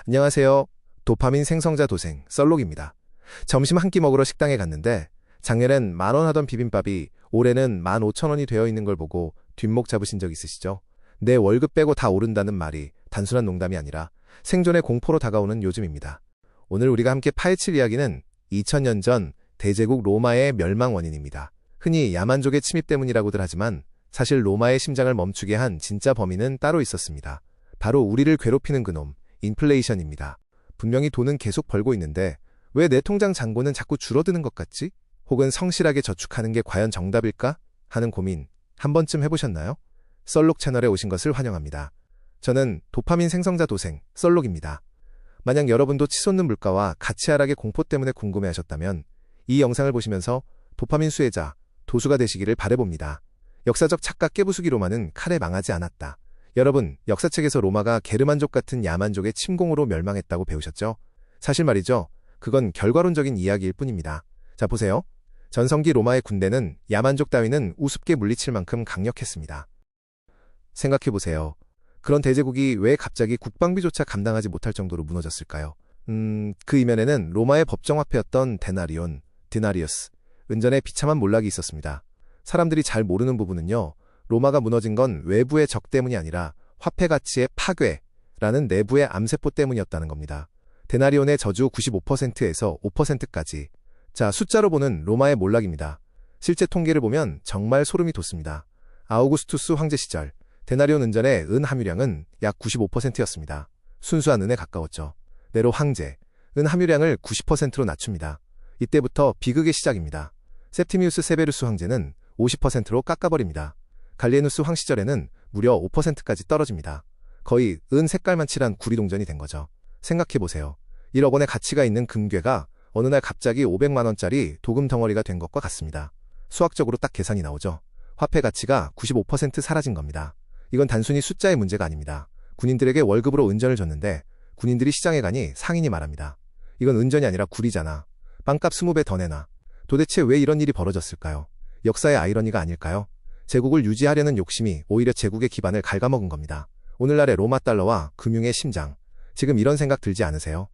안녕하세요. 도파민 생성자 도생 썰록입니다. 점심 한 끼 먹으러 식당에 갔는데 작년엔 10,000원 하던 비빔밥이 올해는 15,000원이 되어 있는 걸 보고 뒷목 잡으신 적 있으시죠? 내 월급 빼고 다 오른다는 말이 단순한 농담이 아니라 생존의 공포로 다가오는 요즘입니다. 오늘 우리가 함께 파헤칠 이야기는 2000년 전 대제국 로마의 멸망 원인입니다. 흔히 야만족의 침입 때문이라고들 하지만 사실 로마의 심장을 멈추게 한 진짜 범인은 따로 있었습니다. 바로 우리를 괴롭히는 그놈, 인플레이션입니다. 분명히 돈은 계속 벌고 있는데 왜 내 통장 잔고는 자꾸 줄어드는 것 같지? 혹은 성실하게 저축하는 게 과연 정답일까? 하는 고민 한 번쯤 해보셨나요? 썰록 채널에 오신 것을 환영합니다. 저는 도파민 생성자 도생 썰록입니다. 만약 여러분도 치솟는 물가와 가치 하락의 공포 때문에 궁금해하셨다면 이 영상을 보시면서 도파민 수혜자, 도수가 되시기를 바라봅니다. 역사적 착각 깨부수기 로마는 칼에 망하지 않았다. 여러분, 역사책에서 로마가 게르만족 같은 야만족의 침공으로 멸망했다고 배우셨죠? 사실 말이죠. 그건 결과론적인 이야기일 뿐입니다. 자, 보세요. 전성기 로마의 군대는 야만족 따위는 우습게 물리칠 만큼 강력했습니다. 생각해보세요. 그런 대제국이 왜 갑자기 국방비조차 감당하지 못할 정도로 무너졌을까요? 그 이면에는 로마의 법정화폐였던 디나리우스, 은전에 비참한 몰락이 있었습니다. 사람들이 잘 모르는 부분은요. 로마가 무너진 건 외부의 적 때문이 아니라 화폐 가치의 파괴라는 내부의 암세포 때문이었다는 겁니다. 데나리온의 저주 95%에서 5%까지. 자, 숫자로 보는 로마의 몰락입니다. 실제 통계를 보면 정말 소름이 돋습니다. 아우구스투스 황제 시절 데나리온 은전의 은 함유량은 약 95%였습니다. 순수한 은에 가까웠죠. 네로 황제, 은 함유량을 90%로 낮춥니다. 이때부터 비극의 시작입니다. septimius 세베루스 황제는 50%로 깎아버립니다. 갈리에누스 황 시절에는 무려 5%까지 떨어집니다. 거의 은 색깔만 칠한 구리동전이 된 거죠. 생각해보세요. 1억 원의 가치가 있는 금괴가 어느 날 갑자기 500만 원짜리 도금 덩어리가 된 것과 같습니다. 수학적으로 딱 계산이 나오죠. 화폐 가치가 95% 사라진 겁니다. 이건 단순히 숫자의 문제가 아닙니다. 군인들에게 월급으로 은전을 줬는데 군인들이 시장에 가니 상인이 말합니다. 이건 은전이 아니라 구리잖아. 빵값 20배 더 내놔. 도대체 왜 이런 일이 벌어졌을까요? 역사의 아이러니가 아닐까요? 제국을 유지하려는 욕심이 오히려 제국의 기반을 갉아먹은 겁니다. 오늘날의 로마 달러와 금융의 심장. 지금 이런 생각 들지 않으세요?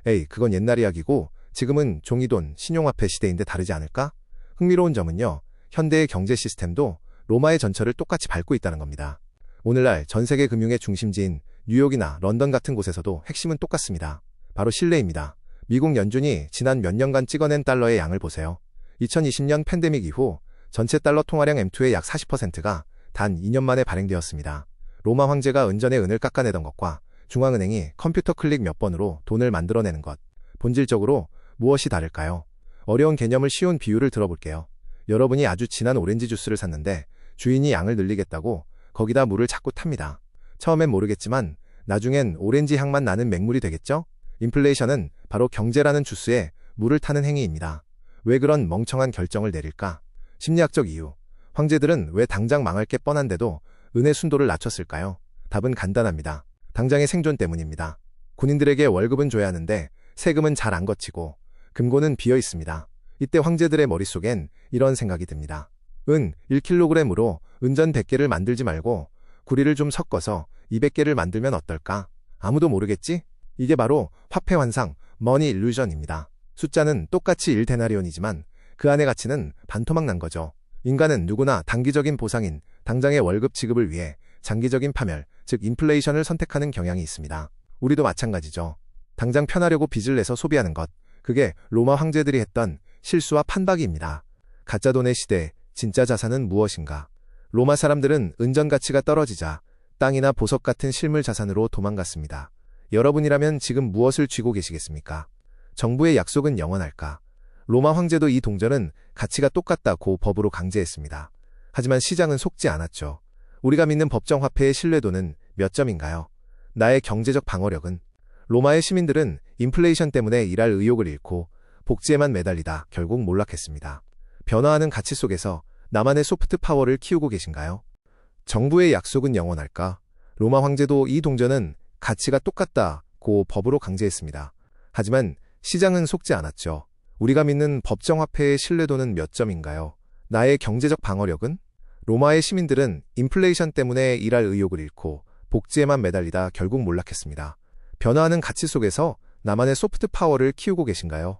에이, 그건 옛날 이야기고 지금은 종이돈, 신용화폐 시대인데 다르지 않을까? 흥미로운 점은요. 현대의 경제 시스템도 로마의 전철을 똑같이 밟고 있다는 겁니다. 오늘날 전 세계 금융의 중심지인 뉴욕이나 런던 같은 곳에서도 핵심은 똑같습니다. 바로 신뢰입니다. 미국 연준이 지난 몇 년간 찍어낸 달러의 양을 보세요. 2020년 팬데믹 이후 전체 달러 통화량 M2의 약 40%가 단 2년 만에 발행되었습니다. 로마 황제가 은전의 은을 깎아내던 것과 중앙은행이 컴퓨터 클릭 몇 번으로 돈을 만들어내는 것. 본질적으로 무엇이 다를까요? 어려운 개념을 쉬운 비유를 들어볼게요. 여러분이 아주 진한 오렌지 주스를 샀는데 주인이 양을 늘리겠다고 거기다 물을 자꾸 탑니다. 처음엔 모르겠지만 나중엔 오렌지 향만 나는 맹물이 되겠죠? 인플레이션은 바로 경제라는 주스에 물을 타는 행위입니다. 왜 그런 멍청한 결정을 내릴까? 심리학적 이유. 황제들은 왜 당장 망할 게 뻔한데도 은의 순도를 낮췄을까요? 답은 간단합니다. 당장의 생존 때문입니다. 군인들에게 월급은 줘야 하는데 세금은 잘 안 거치고 금고는 비어 있습니다. 이때 황제들의 머릿속엔 이런 생각이 듭니다. 은 1kg으로 은전 100개를 만들지 말고 구리를 좀 섞어서 200개를 만들면 어떨까? 아무도 모르겠지? 이게 바로 화폐 환상, 머니 일루전입니다. 숫자는 똑같이 1데나리온이지만 그 안의 가치는 반토막 난 거죠. 인간은 누구나 단기적인 보상인 당장의 월급 지급을 위해 장기적인 파멸, 즉 인플레이션을 선택하는 경향이 있습니다. 우리도 마찬가지죠. 당장 편하려고 빚을 내서 소비하는 것. 그게 로마 황제들이 했던 실수와 판박이입니다. 가짜 돈의 시대, 진짜 자산은 무엇인가? 로마 사람들은 은전 가치가 떨어지자 땅이나 보석 같은 실물 자산으로 도망갔습니다. 여러분이라면 지금 무엇을 쥐고 계시겠습니까? 정부의 약속은 영원할까? 로마 황제도 이 동전은 가치가 똑같다고 법으로 강제했습니다. 하지만 시장은 속지 않았죠. 우리가 믿는 법정화폐의 신뢰도는 몇 점인가요? 나의 경제적 방어력은? 로마의 시민들은 인플레이션 때문에 일할 의욕을 잃고 복지에만 매달리다 결국 몰락했습니다. 변화하는 가치 속에서 나만의 소프트 파워를 키우고 계신가요? 정부의 약속은 영원할까? 로마 황제도 이 동전은 가치가 똑같다고 법으로 강제했습니다. 하지만 시장은 속지 않았죠. 우리가 믿는 법정화폐의 신뢰도는 몇 점인가요? 나의 경제적 방어력은? 로마의 시민들은 인플레이션 때문에 일할 의욕을 잃고 복지에만 매달리다 결국 몰락했습니다. 변화하는 가치 속에서 나만의 소프트 파워를 키우고 계신가요?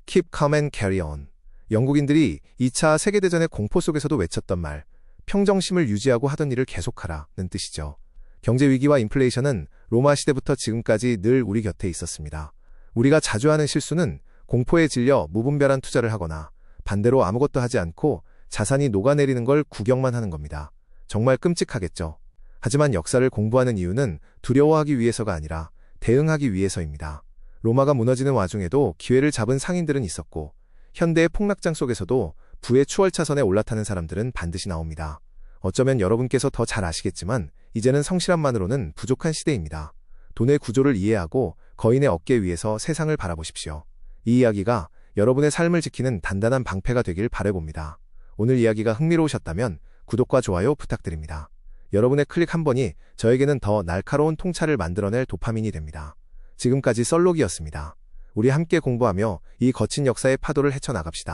Keep calm and carry on. 영국인들이 2차 세계대전의 공포 속에서도 외쳤던 말, 평정심을 유지하고 하던 일을 계속하라는 뜻이죠. 경제 위기와 인플레이션은 로마 시대부터 지금까지 늘 우리 곁에 있었습니다. 우리가 자주 하는 실수는 공포에 질려 무분별한 투자를 하거나 반대로 아무것도 하지 않고 자산이 녹아내리는 걸 구경만 하는 겁니다. 정말 끔찍하겠죠. 하지만 역사를 공부하는 이유는 두려워하기 위해서가 아니라 대응하기 위해서입니다. 로마가 무너지는 와중에도 기회를 잡은 상인들은 있었고, 현대의 폭락장 속에서도 부의 추월차선에 올라타는 사람들은 반드시 나옵니다. 어쩌면 여러분께서 더 잘 아시겠지만 이제는 성실함만으로는 부족한 시대입니다. 돈의 구조를 이해하고 거인의 어깨 위에서 세상을 바라보십시오. 이 이야기가 여러분의 삶을 지키는 단단한 방패가 되길 바라봅니다. 오늘 이야기가 흥미로우셨다면 구독과 좋아요 부탁드립니다. 여러분의 클릭 한 번이 저에게는 더 날카로운 통찰을 만들어낼 도파민이 됩니다. 지금까지 썰록이었습니다. 우리 함께 공부하며 이 거친 역사의 파도를 헤쳐나갑시다.